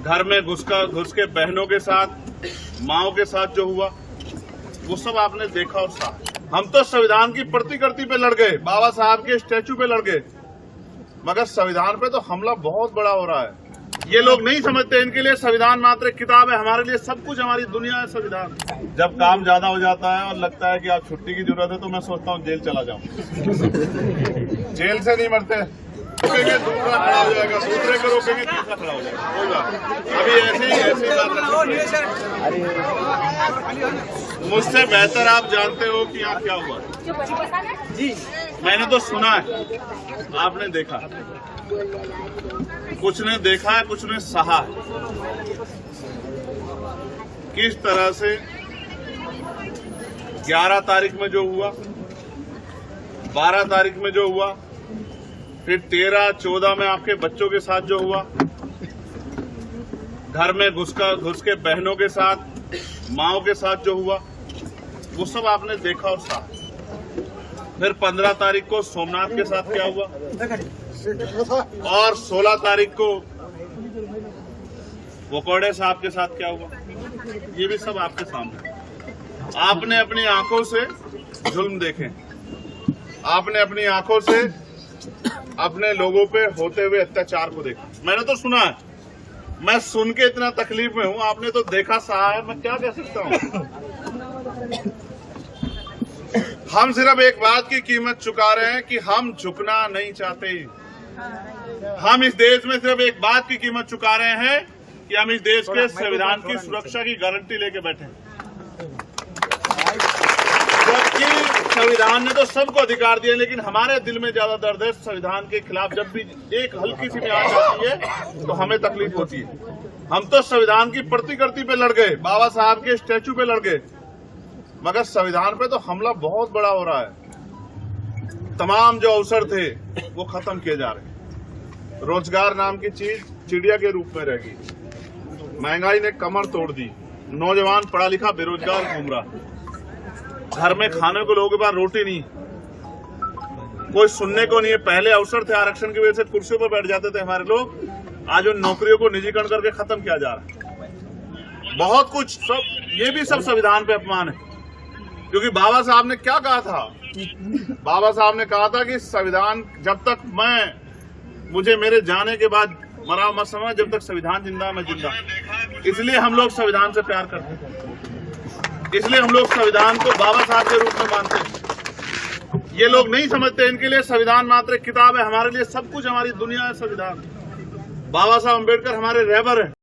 घर में घुस के बहनों के साथ, माओ के साथ जो हुआ वो सब आपने देखा और सहा। हम तो संविधान की प्रतिकृति पे लड़ गए, बाबा साहब के स्टैचू पे लड़ गए, मगर संविधान पे तो हमला बहुत बड़ा हो रहा है। ये लोग नहीं समझते, इनके लिए संविधान मात्र एक किताब है, हमारे लिए सब कुछ, हमारी दुनिया है संविधान। जब काम ज्यादा हो जाता है और लगता है कि आप छुट्टी की जरूरत है तो मैं सोचता हूँ जेल चला जाऊं। जेल से नहीं मरते, रोकेंगे दूसरा खड़ा हो जाएगा, दूसरे को रोकेंगे तीसरा खड़ा हो जाएगा, कोई बात। अभी ऐसे मुझसे बेहतर आप जानते हो कि यहाँ क्या हुआ जी। मैंने तो सुना है, आपने देखा, कुछ ने देखा है, कुछ ने सहा है। किस तरह से 11 तारीख में जो हुआ, 12 तारीख में जो हुआ, फिर 13, 14 में आपके बच्चों के साथ जो हुआ, घर में घुस के बहनों के साथ, माओ के साथ जो हुआ वो सब आपने देखा और सहा। फिर 15 तारीख को सोमनाथ के साथ क्या हुआ और 16 तारीख को वकोड़े साहब के साथ क्या हुआ, ये भी सब आपके सामने। आपने अपनी आंखों से जुल्म देखे, आपने अपनी आंखों से अपने लोगों पे होते हुए अत्याचार को देखा। मैंने तो सुना है, मैं सुन के इतना तकलीफ में हूं, आपने तो देखा सहा है, मैं क्या कह सकता हूं। हम सिर्फ एक बात की कीमत चुका रहे हैं कि हम झुकना नहीं चाहते। हम इस देश में सिर्फ एक बात की कीमत चुका रहे हैं कि हम इस देश के संविधान की सुरक्षा की गारंटी लेके बैठे हैं। जबकि संविधान ने तो सबको अधिकार दिए, लेकिन हमारे दिल में ज्यादा दर्द है संविधान के खिलाफ। जब भी एक हल्की सी भी आंच आती है तो हमें तकलीफ होती है। हम तो संविधान की प्रतिकृति पे लड़ गए, बाबा साहब के स्टैचू पे लड़ गए, मगर संविधान पे तो हमला बहुत बड़ा हो रहा है। तमाम जो अवसर थे वो खत्म किए जा रहे हैं। रोजगार नाम की चीज चिड़िया के रूप में रह गई। महंगाई ने कमर तोड़ दी, नौजवान पढ़ा लिखा बेरोजगार घूम रहा, घर में खाने को लोगों के पास रोटी नहीं, कोई सुनने को नहीं है। पहले अवसर थे, आरक्षण की वजह से कुर्सियों पर बैठ जाते थे हमारे लोग, आज उन नौकरियों को निजीकरण करके खत्म किया जा रहा है। बहुत कुछ, सब ये भी सब संविधान पे अपमान है। क्योंकि बाबा साहब ने क्या कहा था, बाबा साहब ने कहा था कि संविधान जब तक मुझे मेरे जाने के बाद मरा मत समझ, जब तक संविधान जिंदा मैं जिंदा। इसलिए हम लोग संविधान से प्यार करते हैं, इसलिए हम लोग संविधान को बाबा साहब के रूप में मानते हैं। ये लोग नहीं समझते, इनके लिए संविधान मात्र एक किताब है, हमारे लिए सब कुछ, हमारी दुनिया है संविधान। बाबा साहब अम्बेडकर हमारे रहबर हैं।